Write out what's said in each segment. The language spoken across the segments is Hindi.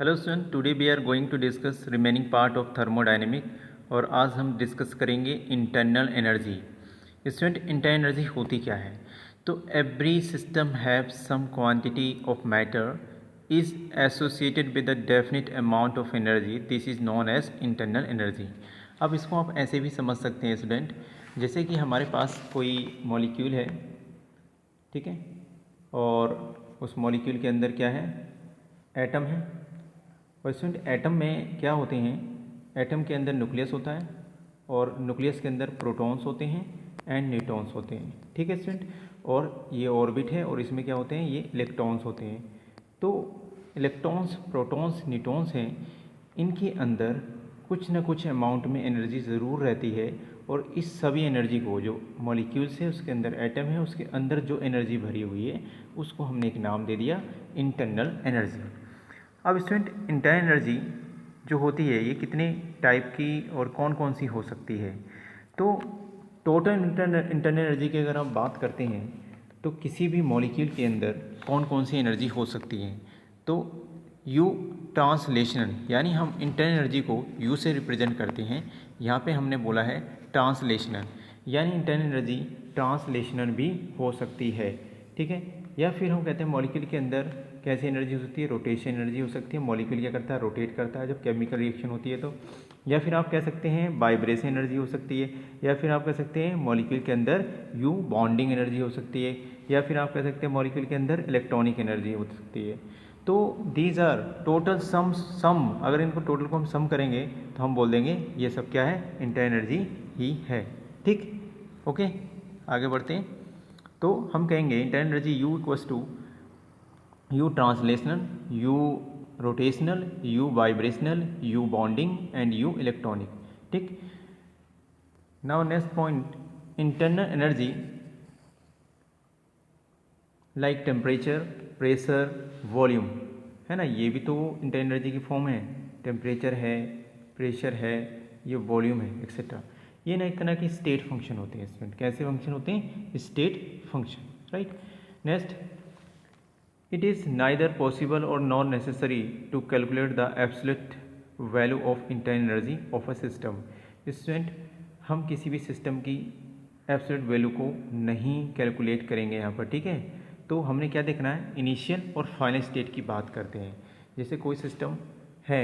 Hello student, today we are going to discuss remaining part of thermodynamic और आज हम डिस्कस करेंगे internal energy. Student, internal energy होती क्या है? तो every system have some quantity of matter is associated with a definite amount of energy, this is known as internal energy. अब इसको आप ऐसे भी समझ सकते हैं स्टूडेंट, जैसे कि हमारे पास कोई मॉलिक्यूल है, ठीक है, और उस मॉलिक्यूल के अंदर क्या है? एटम है। और स्टूडेंट, एटम में क्या होते हैं? एटम के अंदर न्यूक्लियस होता है और न्यूक्लियस के अंदर प्रोटॉन्स होते हैं एंड न्यूट्रॉन्स होते हैं, ठीक है स्टूडेंट। और ये ऑर्बिट है और इसमें क्या होते हैं? ये इलेक्ट्रॉन्स होते हैं। तो इलेक्ट्रॉन्स, प्रोटॉन्स, न्यूट्रॉन्स हैं, इनके अंदर कुछ ना कुछ अमाउंट में एनर्जी ज़रूर रहती है। और इस सभी एनर्जी को, जो मॉलिक्यूल्स है उसके अंदर एटम है, उसके अंदर जो एनर्जी भरी हुई है उसको हमने एक नाम दे दिया इंटरनल एनर्जी। अब स्टूडेंट, इंटरनल एनर्जी जो होती है ये कितने टाइप की और कौन कौन सी हो सकती है? तो टोटल इंटरनल एनर्जी की अगर आप बात करते हैं तो किसी भी मॉलिक्यूल के अंदर कौन कौन सी एनर्जी हो सकती है? तो यू ट्रांसलेशनल, यानी हम इंटरनल एनर्जी को यू से रिप्रेजेंट करते हैं। यहाँ पे हमने बोला है ट्रांसलेशनल, यानी इंटरनल एनर्जी ट्रांसलेशनल भी हो सकती है, ठीक है। या फिर हम कहते हैं मॉलिक्यूल के अंदर कैसी एनर्जी हो सकती है? रोटेशन एनर्जी हो सकती है। मॉलिक्यूल क्या करता है? रोटेट करता है जब केमिकल रिएक्शन होती है तो। या फिर आप कह सकते हैं वाइब्रेशन एनर्जी हो सकती है। या फिर आप कह सकते हैं मॉलिक्यूल के अंदर यू बॉन्डिंग एनर्जी हो सकती है। या फिर आप कह सकते हैं मॉलिक्यूल के अंदर इलेक्ट्रॉनिक एनर्जी हो सकती है। तो दीज आर टोटल सम, अगर इनको टोटल को हम सम करेंगे तो हम बोल देंगे ये सब क्या है? इंटरनल एनर्जी ही है, ठीक। ओके, आगे बढ़ते हैं। तो हम कहेंगे internal energy U equals to U translational, U rotational, U vibrational, U bonding and U electronic, ठीक। Now next point, internal energy like temperature, pressure, volume, है ना, ये भी तो इंटरनल एनर्जी की फॉर्म है। टेम्परेचर है, प्रेशर है, ये वॉल्यूम है, एक्सेट्रा। ये ना एक तरह की स्टेट फंक्शन होते हैं स्टूडेंट। कैसे फंक्शन होते हैं? State function, right. Next, it is neither possible or nor necessary to calculate the absolute value of internal energy of a system। Student, हम किसी भी सिस्टम की एब्सोल्यूट वैल्यू को नहीं कैलकुलेट करेंगे यहाँ पर, ठीक है। तो हमने क्या देखना है? इनिशियल और फाइनल स्टेट की बात करते हैं। जैसे कोई सिस्टम है,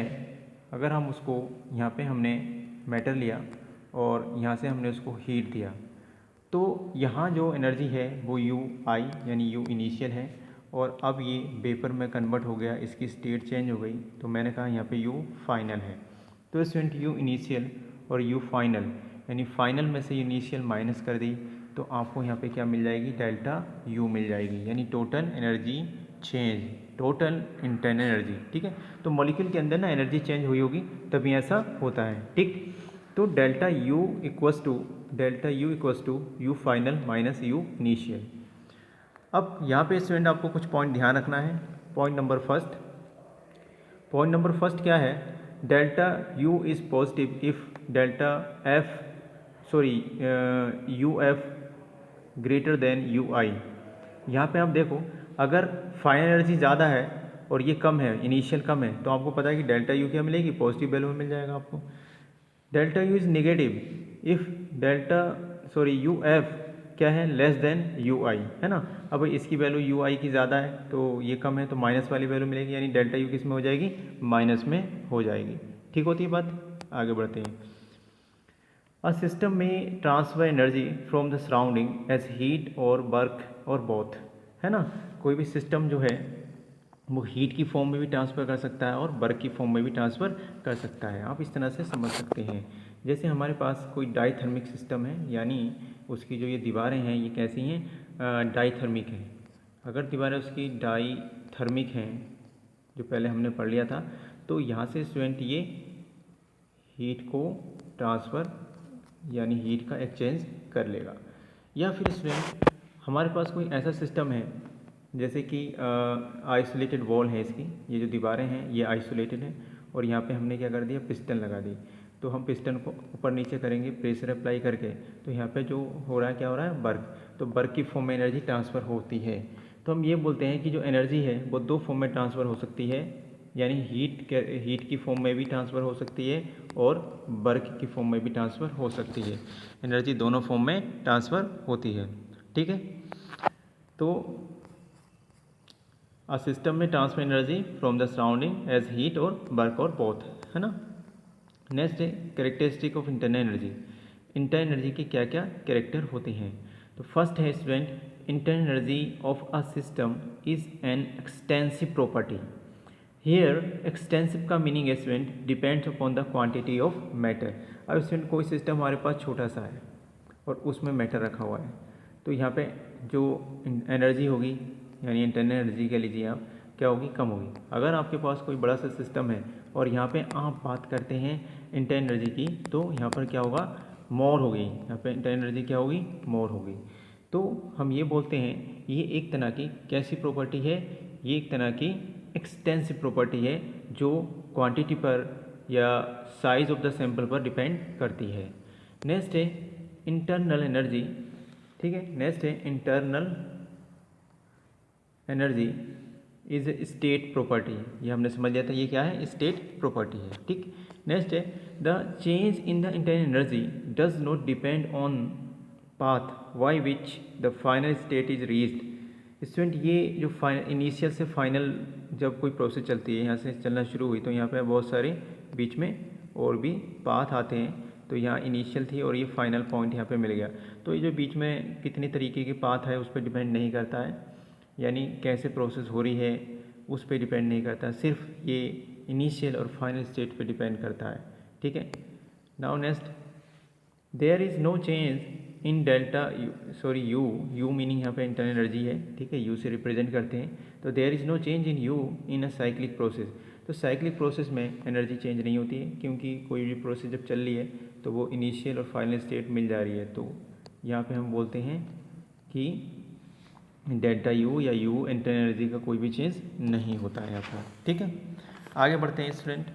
अगर हम उसको यहाँ पे हमने मैटर लिया और यहाँ से हमने उसको हीट दिया, तो यहाँ जो एनर्जी है वो यू आई यानी यू इनिशियल है। और अब ये वेपर में कन्वर्ट हो गया, इसकी स्टेट चेंज हो गई, तो मैंने कहा यहाँ पे यू फाइनल है। तो स्टूडेंट, यू इनिशियल और यू फाइनल, यानी फाइनल में से इनिशियल माइनस कर दी तो आपको यहाँ पे क्या मिल जाएगी? डेल्टा यू मिल जाएगी, यानी total energy change, total internal energy, ठीक है। तो मॉलिक्यूल के अंदर ना एनर्जी चेंज हुई होगी तभी ऐसा होता है, ठीक। तो delta U equals to U final minus U initial. अब यहाँ पे स्टूडेंट आपको कुछ पॉइंट ध्यान रखना है। पॉइंट नंबर फर्स्ट क्या है? Delta U is positive if delta F U F greater than U I. यहाँ पे आप देखो, अगर फाइनल एनर्जी ज़्यादा है और ये कम है, इनिशियल कम है, तो आपको पता है कि डेल्टा यू क्या मिलेगी? पॉजिटिव वैल्यू में मिल जाएगा आपको। Delta U is negative if U F क्या है? लेस देन यू आई, है ना। अब इसकी वैल्यू यू आई की ज़्यादा है तो ये कम है, तो माइनस वाली वैल्यू मिलेगी, यानी डेल्टा यू किस में हो जाएगी? माइनस में हो जाएगी, ठीक होती है बात। आगे बढ़ते हैं। अ सिस्टम में transfer energy from the surrounding as heat और वर्क और बोथ, है ना। कोई भी सिस्टम जो है वो हीट की फॉर्म में भी ट्रांसफ़र कर सकता है और वर्क की फॉर्म में भी ट्रांसफ़र कर सकता है। आप इस तरह से समझ सकते हैं। जैसे हमारे पास कोई डाईथर्मिक सिस्टम है, यानी उसकी जो ये दीवारें हैं ये कैसी हैं? डाईथर्मिक हैं। अगर दीवारें उसकी डाईथर्मिक हैं, जो पहले हमने पढ़ लिया था, तो यहाँ से स्टूडेंट ये हीट को ट्रांसफ़र यानी हीट का एक्सचेंज कर लेगा। या फिर स्टूडेंट, हमारे पास कोई ऐसा सिस्टम है जैसे कि आइसोलेटेड वॉल है इसकी, ये जो दीवारें हैं ये आइसोलेटेड हैं और यहाँ पे हमने क्या कर दिया? पिस्टन लगा दी। तो हम पिस्टन को ऊपर नीचे करेंगे प्रेशर अप्लाई करके, तो यहाँ पे जो हो रहा है, क्या हो रहा है? वर्क। तो वर्क की फॉर्म में एनर्जी ट्रांसफ़र होती है। तो हम ये बोलते हैं कि जो एनर्जी है वो दो फॉर्म में ट्रांसफ़र हो सकती है। यानी हीट की फॉर्म में भी ट्रांसफ़र हो सकती है और वर्क की फॉर्म में भी ट्रांसफ़र हो सकती है। एनर्जी दोनों फॉर्म में ट्रांसफ़र होती है, ठीक है। तो अ सिस्टम में transfer energy from the surrounding as heat और वर्क और बोथ, है ना। नेक्स्ट है characteristic of internal energy. Internal energy के क्या क्या कैरेक्टर होते हैं। तो फर्स्ट है student, internal energy of a system is an extensive property. Here extensive का मीनिंग है student depends upon the quantity of matter. अब स्टूडेंट कोई सिस्टम हमारे पास छोटा सा है और उसमें मैटर रखा हुआ है, तो यहाँ पे जो एनर्जी होगी यानी इंटरनल एनर्जी कह लीजिए आप, क्या होगी, कम होगी। अगर आपके पास कोई बड़ा सा सिस्टम है और यहाँ पे आप बात करते हैं इंटरनल एनर्जी की, तो यहाँ पर क्या होगा, मोर होगी। यहाँ पे इंटरनल एनर्जी क्या होगी, मोर होगी। तो हम ये बोलते हैं ये एक तरह की कैसी प्रॉपर्टी है, ये एक तरह की एक्सटेंसिव प्रॉपर्टी है जो क्वांटिटी पर या साइज ऑफ द सैंपल पर डिपेंड करती है। नेक्स्ट है इंटरनल एनर्जी, ठीक है। नेक्स्ट है internal energy is state property, ये हमने समझ लिया था, ये क्या है, स्टेट प्रॉपर्टी है, ठीक। नेक्स्ट है the change in the internal energy does not depend on path by which the final state is reached. Student ये जो इनिशियल से फाइनल जब कोई प्रोसेस चलती है, यहाँ से चलना शुरू हुई तो यहाँ पे बहुत सारे बीच में और भी पाथ आते हैं। तो यहाँ इनिशियल थी और ये फाइनल पॉइंट यहाँ पे मिल गया। तो ये जो बीच में कितने तरीके के पाथ है उस पर डिपेंड नहीं करता है, यानी कैसे प्रोसेस हो रही है उस पर डिपेंड नहीं करता, सिर्फ ये इनिशियल और फाइनल स्टेट पे डिपेंड करता है, ठीक है। Now next, there is no change in delta U meaning यहाँ पे इंटरनल एनर्जी है, ठीक है, यू से रिप्रेजेंट करते हैं। तो there is no change in U in a cyclic process. तो साइक्लिक प्रोसेस में एनर्जी चेंज नहीं होती है, क्योंकि कोई भी प्रोसेस जब चल रही है तो वो इनिशियल और फाइनल स्टेट मिल जा रही है। तो यहाँ पे हम बोलते हैं कि डेल्टा यू या यू इंटरनल एनर्जी का कोई भी चेंज नहीं होता है यहाँ पर, ठीक है। आगे बढ़ते हैं स्टूडेंट।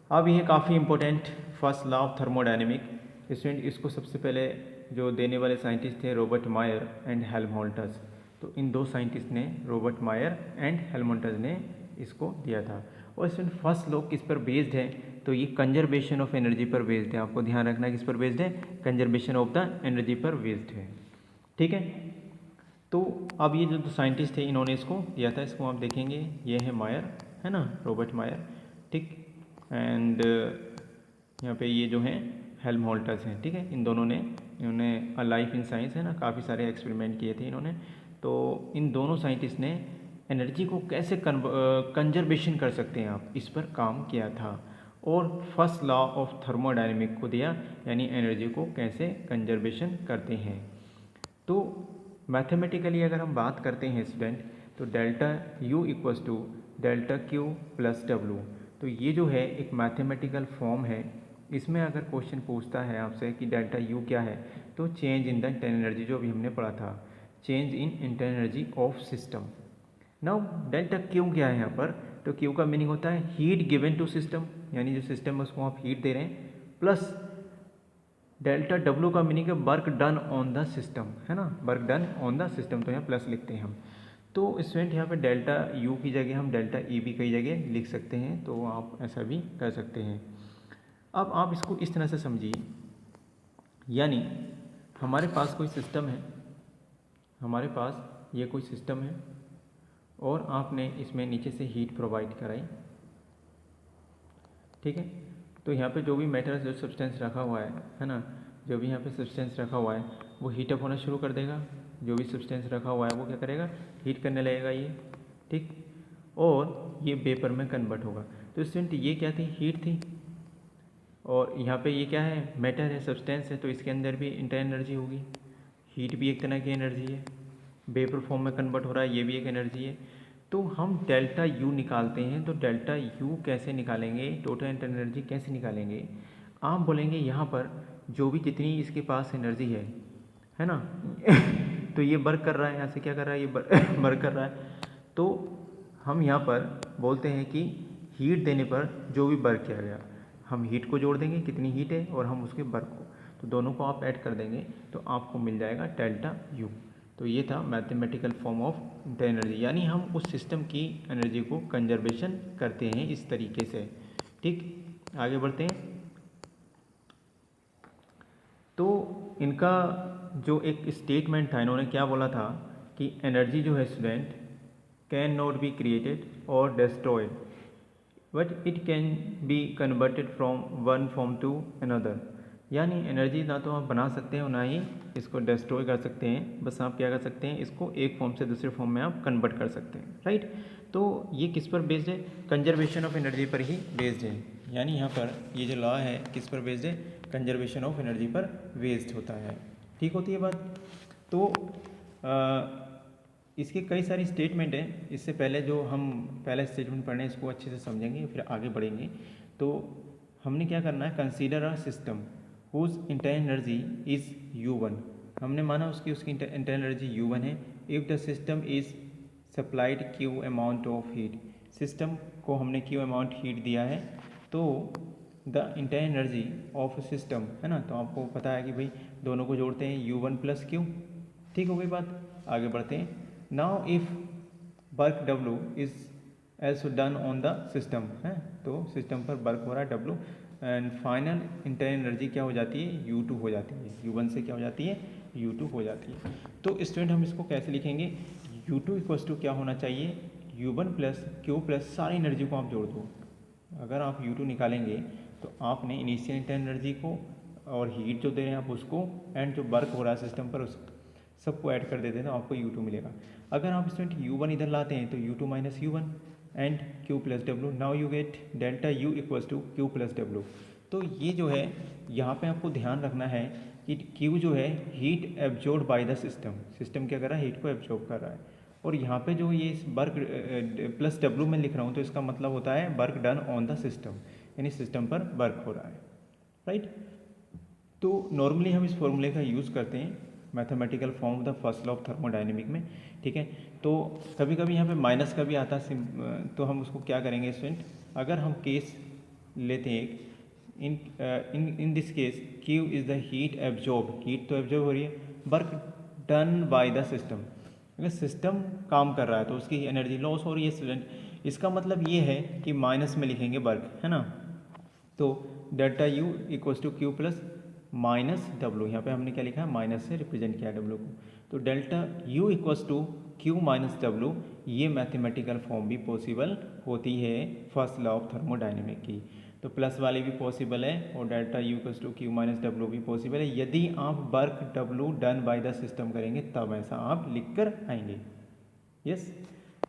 अब ये काफ़ी important first law of thermodynamic. Student इसको सबसे पहले जो देने वाले साइंटिस्ट थे रॉबर्ट मायर एंड हेल्महोल्ट्ज़। तो इन दो साइंटिस्ट ने, रॉबर्ट मायर एंड हेल्महोल्ट्ज़ ने इसको दिया था। और स्टूडेंट फर्स्ट लॉ किस पर बेस्ड है, तो ये कंजर्वेशन ऑफ एनर्जी पर बेस्ड है। आपको ध्यान रखना है किस पर बेस्ड है, कंजर्वेशन ऑफ द एनर्जी पर बेस्ड है, ठीक है। तो अब ये जो साइंटिस्ट थे इन्होंने इसको दिया था, इसको आप देखेंगे, ये है मायर, है ना, रॉबर्ट मायर, ठीक। एंड यहाँ पे ये जो हैं हेल्महोल्ट्ज़ हैं, ठीक है। इन दोनों ने, इन्होंने अ लाइफ इन साइंस है ना, काफ़ी सारे एक्सपेरिमेंट किए थे इन्होंने। तो इन दोनों साइंटिस्ट ने एनर्जी को कैसे कंजर्वेशन कर सकते हैं आप, इस पर काम किया था और फर्स्ट लॉ ऑफ थर्मोडायनेमिक को दिया, यानी एनर्जी को कैसे कंजर्वेशन करते हैं। तो मैथमेटिकली अगर हम बात करते हैं स्टूडेंट, तो delta U equals to delta Q plus W. तो ये जो है एक मैथमेटिकल फॉर्म है। इसमें अगर क्वेश्चन पूछता है आपसे कि डेल्टा यू क्या है, तो change in the internal energy, जो अभी हमने पढ़ा था, change in internal energy of system. Now delta Q क्या है यहाँ पर, तो क्यू का मीनिंग होता है हीट गिवन टू सिस्टम, यानी जो सिस्टम है उसको आप हीट दे रहे हैं, प्लस डेल्टा डब्लू का मीनिंग है work done on the system, है ना, work done on the system, तो यहाँ प्लस लिखते हैं हम। तो स्टूडेंट यहाँ पे डेल्टा यू की जगह हम डेल्टा ई भी कई जगह लिख सकते हैं, तो आप ऐसा भी कर सकते हैं। अब आप इसको इस तरह से समझिए, यानी हमारे पास कोई सिस्टम है, हमारे पास ये कोई सिस्टम है और आपने इसमें नीचे से हीट प्रोवाइड कराई, ठीक है। तो यहाँ पे जो भी मैटर, जो सब्सटेंस रखा हुआ है ना, जो भी यहाँ पे सब्सटेंस रखा हुआ है वो हीट अप होना शुरू कर देगा। जो भी सब्सटेंस रखा हुआ है वो क्या करेगा, हीट करने लगेगा ये, ठीक, और ये वेपर में कन्वर्ट होगा। तो स्टूडेंट ये क्या थी, हीट थी, और यहाँ पे ये क्या है, मैटर है, सब्सटेंस है, तो इसके अंदर भी इंटरनल एनर्जी होगी। हीट भी एक तरह की एनर्जी है, वेपर फॉर्म में कन्वर्ट हो रहा है, ये भी एक एनर्जी है। तो हम डेल्टा यू निकालते हैं, तो डेल्टा यू कैसे निकालेंगे, टोटल इंटरनल एनर्जी कैसे निकालेंगे। आप बोलेंगे यहाँ पर जो भी जितनी इसके पास एनर्जी है ना तो ये वर्क कर रहा है, यहाँ से क्या कर रहा है, ये वर्क कर रहा है। तो हम यहाँ पर बोलते हैं कि हीट देने पर जो भी वर्क किया गया, हम हीट को जोड़ देंगे, कितनी हीट है, और हम उसके वर्क को, तो दोनों को आप ऐड कर देंगे तो आपको मिल जाएगा डेल्टा यू, तो ये था मैथमेटिकल फॉर्म ऑफ इंटेन एनर्जी, यानी हम उस सिस्टम की एनर्जी को कंजर्वेशन करते हैं इस तरीके से। ठीक, आगे बढ़ते हैं। तो इनका जो एक स्टेटमेंट था, इन्होंने क्या बोला था कि एनर्जी जो है student can not be created और destroyed but it can be converted from one form to another, यानी एनर्जी ना तो आप बना सकते हैं और ना ही इसको डिस्ट्रॉय कर सकते हैं, बस आप क्या कर सकते हैं, इसको एक फॉर्म से दूसरे फॉर्म में आप कन्वर्ट कर सकते हैं, राइट। तो ये किस पर बेस्ड है, कंजर्वेशन ऑफ एनर्जी पर ही बेस्ड है, यानी यहाँ पर ये जो लॉ है किस पर बेस्ड है, कंजर्वेशन ऑफ एनर्जी पर बेस्ड होता है। ठीक होती है बात। तो इसके कई सारी स्टेटमेंट हैं, इससे पहले जो हम पहला स्टेटमेंट पढ़ने इसको अच्छे से समझेंगे फिर आगे बढ़ेंगे। तो हमने क्या करना है, consider a system whose internal energy is U1। हमने माना उसकी इंटरनल एनर्जी U1 है। If the system is supplied Q amount of heat, system को हमने Q अमाउंट हीट दिया है, तो the internal energy of system है ना, तो आपको पता है कि भाई दोनों को जोड़ते हैं U1 + Q। ठीक हो गई बात, आगे बढ़ते हैं। Now if work W is also done on the system है, तो सिस्टम पर वर्क हो रहा है W, and final internal energy क्या हो जाती है, U2 हो जाती है। U1 से क्या हो जाती है, U2 हो जाती है। तो स्टूडेंट हम इसको कैसे लिखेंगे, U2 इक्वल्स टू क्या होना चाहिए, U1 + Q + सारी एनर्जी को आप जोड़ दो। अगर आप U2 निकालेंगे तो आपने इनिशियल इंटरनल एनर्जी को और हीट जो दे रहे हैं आप उसको, एंड जो वर्क हो रहा है सिस्टम पर उस सबको ऐड कर देते हैं तो आपको U2 मिलेगा। अगर आप स्टूडेंट U1 इधर लाते हैं तो U2 - U1 and Q + W, now you get delta U equals to Q + W। तो ये जो है यहाँ पे आपको ध्यान रखना है कि Q जो है heat absorb by the system, system क्या कर रहा है, हीट को एब्जॉर्ब कर रहा है। और यहाँ पे जो ये वर्क + W में लिख रहा हूँ तो इसका मतलब होता है work done on the system, यानी सिस्टम पर वर्क हो रहा है, राइट। तो नॉर्मली हम इस फॉर्मूले का यूज़ करते हैं mathematical form of the first law of thermodynamic में, ठीक है। तो कभी कभी यहाँ पे माइनस का भी आता है, तो हम उसको क्या करेंगे स्टूडेंट, अगर हम केस लेते हैं in this case Q is the heat absorb, heat तो एब्जॉर्ब हो रही है, work done by the system, अगर सिस्टम काम कर रहा है तो उसकी एनर्जी लॉस हो रही है स्टूडेंट। इसका मतलब ये है कि माइनस में लिखेंगे वर्क, है ना, तो delta U equals to Q + -W, यहाँ पे हमने क्या लिखा है, माइनस से रिप्रेजेंट किया W को, तो delta U equals to Q - W, ये मैथमेटिकल फॉर्म भी पॉसिबल होती है फर्स्ट लॉ ऑफ थर्मोडायनेमिक की। तो प्लस वाली भी पॉसिबल है और delta U equals to Q - W भी पॉसिबल है, यदि आप work W done by the system करेंगे तब ऐसा आप लिख कर आएंगे। यस,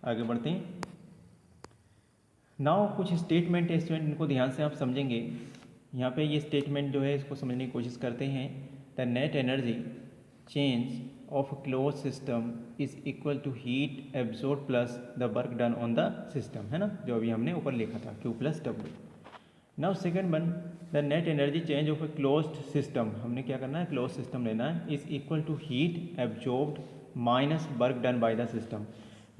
आगे बढ़ते हैं। नाउ कुछ स्टेटमेंट है स्टूडेंट, इनको ध्यान से आप समझेंगे। यहाँ पे ये स्टेटमेंट जो है इसको समझने की कोशिश करते हैं। The net energy change of close system is equal to heat absorb plus the work done on the system, है ना, जो अभी हमने ऊपर लिखा था Q + W। Now second one, the net energy change of a closed system, हमने क्या करना है, क्लोज सिस्टम लेना है, is equal to heat absorbed minus work done by the system,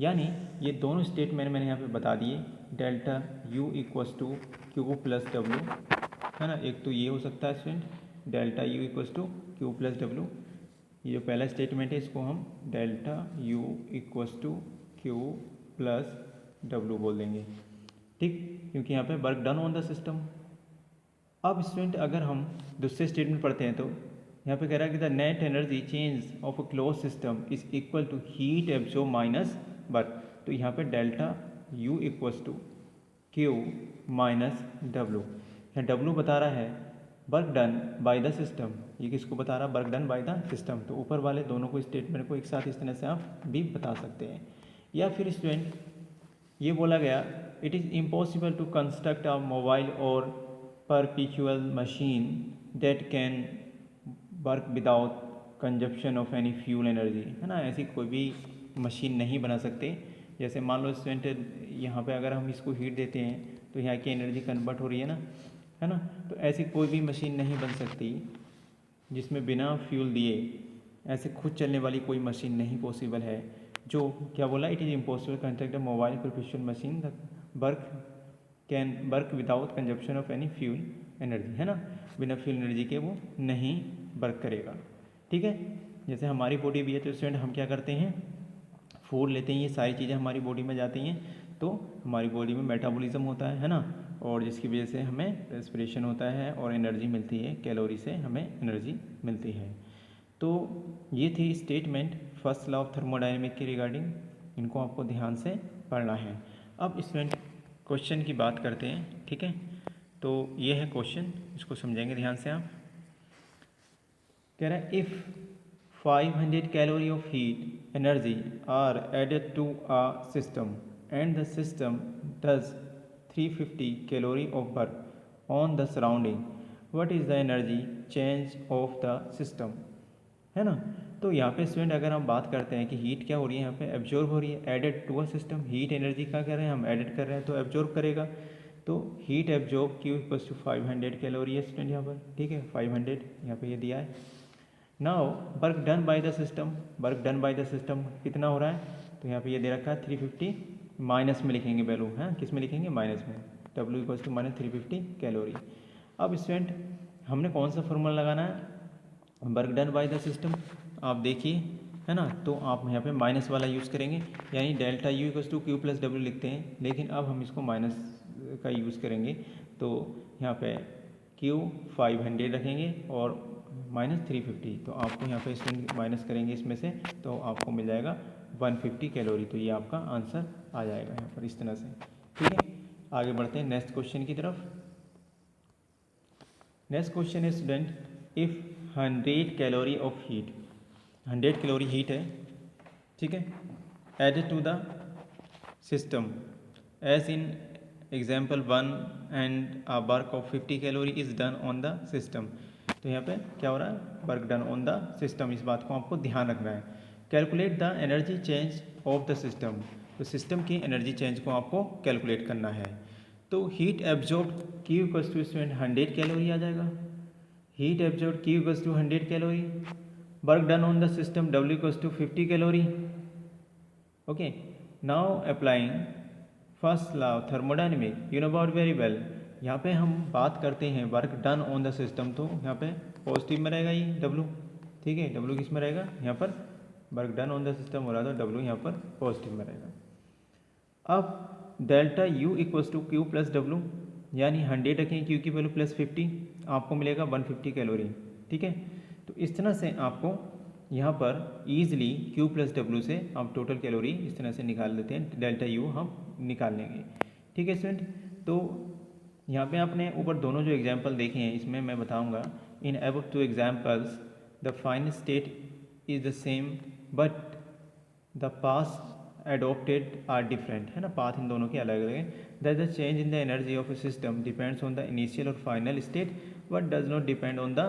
यानी ये दोनों स्टेटमेंट मैंने यहाँ पे बता दिए। Delta U equals to Q + W, है ना, एक तो ये हो सकता है student, delta U equals to Q + W, ये जो पहला स्टेटमेंट है इसको हम delta U equals to Q + W बोल देंगे, ठीक, क्योंकि यहाँ पे work done on the system. अब स्टूडेंट अगर हम दूसरे स्टेटमेंट पढ़ते हैं तो यहाँ पे कह रहा है कि the net energy change of a close system is equal to heat absorb minus work, तो यहाँ पे delta U equals to Q - W, यहाँ W बता रहा है work done by the system, ये किसको बता रहा है, work done by the system. तो ऊपर वाले दोनों को स्टेटमेंट को एक साथ इस तरह से आप भी बता सकते हैं। या फिर स्टूडेंट ये बोला गया, it is impossible to construct a mobile और perpetual machine that can work without consumption of any fuel energy, है ना, ऐसी कोई भी मशीन नहीं बना सकते। जैसे मान लो स्टूडेंट यहाँ पे अगर हम इसको हीट देते हैं तो यहाँ की एनर्जी कन्वर्ट हो रही है ना, तो ऐसी कोई भी मशीन नहीं बन सकती जिसमें बिना फ्यूल दिए ऐसे खुद चलने वाली कोई मशीन नहीं पॉसिबल है। जो क्या बोला, it is impossible construct a mobile perpetual machine the work can work without consumption of any fuel energy, है ना, बिना फ्यूल एनर्जी के वो नहीं वर्क करेगा, ठीक है। जैसे हमारी बॉडी भी है तो स्टूडेंट हम क्या करते हैं, फूड लेते हैं, ये सारी चीज़ें हमारी बॉडी में जाती हैं, तो हमारी बॉडी में मेटाबॉलिज्म होता है ना, और जिसकी वजह से हमें रेस्पिरेशन होता है और एनर्जी मिलती है, कैलोरी से हमें एनर्जी मिलती है। तो ये थी statement first law of thermodynamic के रिगार्डिंग, इनको आपको ध्यान से पढ़ना है। अब स्टूडेंट क्वेश्चन की बात करते हैं, ठीक है। तो ये है क्वेश्चन, इसको समझेंगे ध्यान से आप। कह रहा है if 500 calorie of heat energy are added to a system and the system does 350 calorie of work on the surrounding, what is the energy change of the system, है ना। तो यहाँ पे स्टूडेंट अगर हम बात करते हैं कि हीट क्या हो रही है, यहाँ पे एब्जॉर्ब हो रही है, added to a system, heat energy का कह रहे हैं हम, एडेड कर रहे हैं तो एब्जॉर्ब करेगा, तो heat absorb Q equals to 500 calorie है स्टूडेंट यहाँ पर, ठीक है, 500 यहाँ पे ये दिया है। Now work done by the system, work done by the system कितना हो रहा है, तो यहाँ पे ये दे रखा है 350, माइनस में लिखेंगे वैल्यू, है किस में लिखेंगे, माइनस में, W equals to minus 350 calorie. अब स्टूडेंट हमने कौन सा फॉर्मूला लगाना है, work done by the system, आप देखिए, है ना, तो आप यहाँ पे माइनस वाला यूज़ करेंगे, यानी delta U equals to Q plus W लिखते हैं, लेकिन अब हम इसको माइनस का यूज़ करेंगे, तो यहाँ पे Q 500 रखेंगे और माइनस 350, तो आपको यहाँ पे स्टूडेंट माइनस करेंगे इसमें से, तो आपको मिल जाएगा 150 कैलोरी, तो ये आपका आंसर आ जाएगा यहाँ पर इस तरह से, ठीक है। आगे बढ़ते हैं नेक्स्ट क्वेश्चन की तरफ। नेक्स्ट क्वेश्चन है student if 100 calorie of heat, 100 calorie heat है, ठीक है, added to the system as in example 1 and a work of 50 calorie is done on the system, तो यहाँ पे क्या हो रहा है, work done on the system, इस बात को आपको ध्यान रखना है। Calculate the energy change of the system, तो सिस्टम की एनर्जी चेंज को आपको कैलकुलेट करना है। तो heat absorb Q equals to student 100 calorie आ जाएगा, heat absorb Q equals to 100 calorie, work done on the system W equals to 50 calorie, okay. Now applying first law of thermodynamic, you know about very well, यहाँ पे हम बात करते हैं work done on the system, तो यहाँ पे पॉजिटिव में रहेगा ये W, ठीक है, W किस में रहेगा, यहाँ पर work done on the system हो रहा था, W यहाँ पर पॉजिटिव में रहेगा। अब delta U equals to Q plus W, यानी 100 रखें Q की वैल्यू प्लस 50, आपको मिलेगा 150 कैलोरी, ठीक है। तो इस तरह से आपको यहाँ पर ईजिली Q प्लस W से आप टोटल कैलोरी इस तरह से निकाल देते हैं, डेल्टा U हम निकाल लेंगे, ठीक है स्टूडेंट। तो यहाँ पे आपने ऊपर दोनों जो एग्जाम्पल देखे हैं, इसमें मैं बताऊँगा in above two examples the final state is the same but the pass adopted are different, है ना, पाथ इन दोनों के अलग अलग है। That the change in the energy of a system depends on the initial और final state but does not depend on the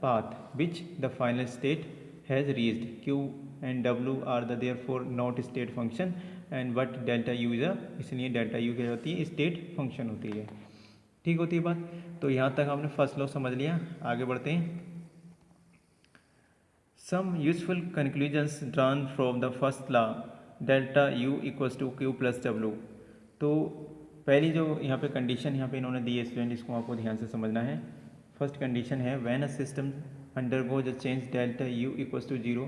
path which the final state has reached, Q and W are the therefore not state function and but delta U is a, इसलिए डेल्टा U क्या होती है, स्टेट फंक्शन होती है, ठीक होती है बात। तो यहाँ तक आपने फर्स्ट लॉ समझ लिया, आगे बढ़ते हैं। Some useful conclusions drawn from the first law delta U equals to Q plus W। तो पहली जो यहाँ पे कंडीशन यहाँ पे इन्होंने दी है स्टूडेंट, इसको आपको ध्यान से समझना है। फर्स्ट कंडीशन है when a system undergoes a change delta U equals to 0,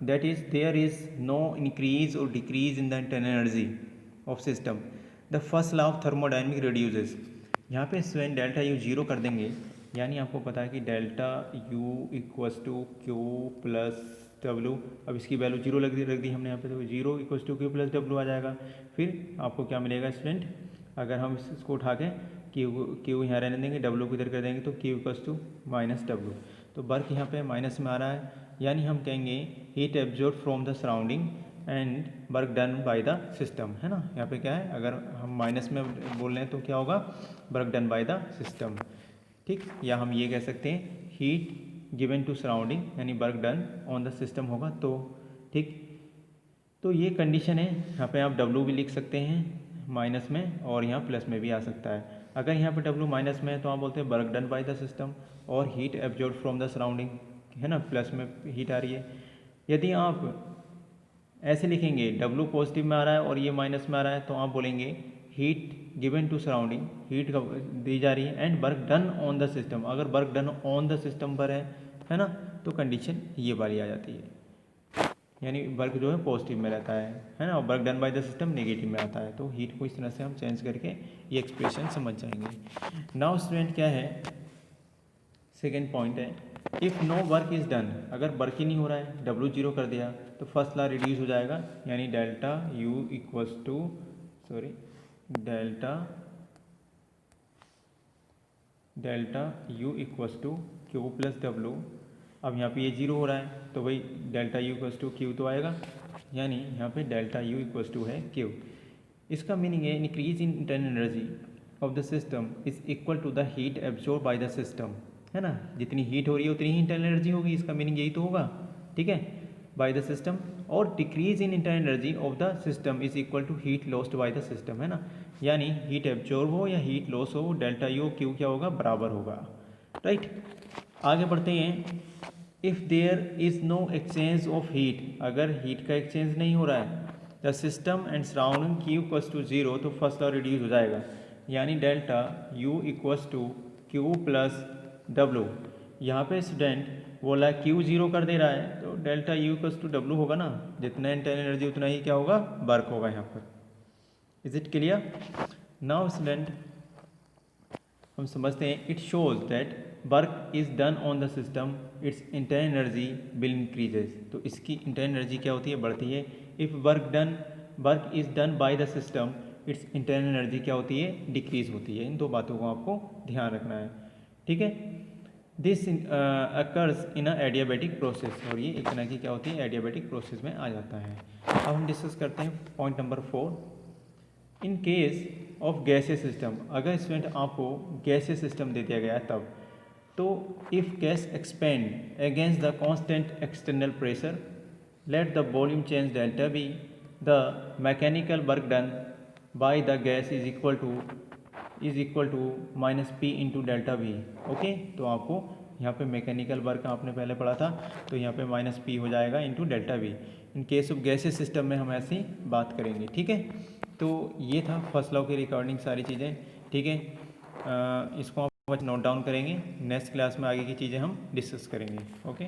that is there is no increase और decrease in the internal energy of system, the first law of thermodynamic reduces. यहाँ पे स्टूडेंट डेल्टा U 0 कर देंगे, यानी आपको पता है कि delta U equals to Q plus W, अब इसकी वैल्यू 0 रख दी हमने यहाँ पे, तो 0 equals to Q plus W आ जाएगा। फिर आपको क्या मिलेगा स्टूडेंट, अगर हम इसको उठा के Q यहाँ रहने देंगे, W को इधर कर देंगे, तो Q equals to minus W, तो वर्क यहाँ पे माइनस में आ रहा है, यानी हम कहेंगे heat absorb from the surrounding and work done by the system, है ना। यहाँ पे क्या है, अगर हम माइनस में बोल रहे हैं तो क्या होगा, work done by the system, ठीक। या हम ये कह सकते हैं हीट गिवन टू सराउंडिंग, यानी work done on the system होगा, तो ठीक। तो ये कंडीशन है, यहाँ पे आप W भी लिख सकते हैं माइनस में, और यहाँ प्लस में भी आ सकता है। अगर यहाँ पे W माइनस में है तो आप बोलते हैं work done by the system और heat absorb from the surrounding, है ना, प्लस में हीट आ रही है। यदि आप ऐसे लिखेंगे W पॉजिटिव में आ रहा है और ये माइनस में आ रहा है, तो आप बोलेंगे heat given to surrounding, heat दी जा रही है, and work done on the system, अगर work done on the system पर है ना, तो कंडीशन ये वाली आ जाती है, यानी वर्क जो है पॉजिटिव में रहता है ना, और work done by the system negative में आता है। तो हीट को इस तरह से हम चेंज करके ये एक्सप्रेशन समझ जाएंगे। नाउ स्टूडेंट क्या है, सेकेंड पॉइंट है, if no work is done, अगर वर्क ही नहीं हो रहा है, W जीरो कर दिया तो फर्स्ट लॉ रिड्यूस हो जाएगा, यानी delta U equals to delta U equals to Q plus W। अब यहाँ पे ये जीरो हो रहा है तो भाई delta U equals to Q तो आएगा, यानी यहाँ पे डेल्टा U इक्वल्स टू है Q। इसका मीनिंग है increase in internal energy of the system is equal to the heat absorb by the system, है ना, जितनी हीट हो रही है उतनी ही इंटरनल एनर्जी होगी, इसका मीनिंग यही तो होगा, ठीक है, बाय द सिस्टम। और decrease in internal energy of the system is equal to heat lost by the system, है ना, यानी हीट एब्जॉर्ब हो या हीट लॉस हो, डेल्टा यू क्यू क्या होगा, बराबर होगा, राइट। आगे बढ़ते हैं, if there is no exchange of heat, अगर हीट का एक्सचेंज नहीं हो रहा है, the system and surrounding Q equals to zero, तो फर्स्ट लॉ रिड्यूस हो जाएगा, यानी delta U equals to Q plus W. यहाँ पे स्टूडेंट बोला क्यू जीरो कर दे रहा है तो delta U equals to W होगा ना, जितना इंटरनल एनर्जी उतना ही क्या होगा, वर्क होगा यहाँ पर। Is it clear? Now student हम समझते हैं, it shows that work is done on the system, it's internal energy will increases, तो इसकी इंटरनल एनर्जी क्या होती है, बढ़ती है। If work is done by the system, it's internal energy क्या होती है, डिक्रीज होती है। इन दो बातों को आपको ध्यान रखना है, ठीक है। This occurs in a adiabatic process, और ये एक तरह की क्या होती है, एडियाबैटिक प्रोसेस में आ जाता है। अब हम डिस्कस करते हैं point number 4, in case of gaseous system, अगर स्टूडेंट आपको गैसियस सिस्टम दे दिया गया है तब, तो if gas expand against the constant external pressure, let the volume change delta V, the mechanical work done by the gas is equal to minus P into delta V. Okay, तो आपको यहाँ पे मैकेनिकल वर्क आपने पहले पढ़ा था, तो यहाँ पे माइनस पी हो जाएगा into delta V. In case of gases system में हम ऐसी बात करेंगे, ठीक है। तो ये था फर्स्ट लॉ की रिकॉर्डिंग सारी चीज़ें, ठीक है। इसको आप नोट डाउन करेंगे, नेक्स्ट क्लास में आगे की चीज़ें हम डिस्कस करेंगे, ओके।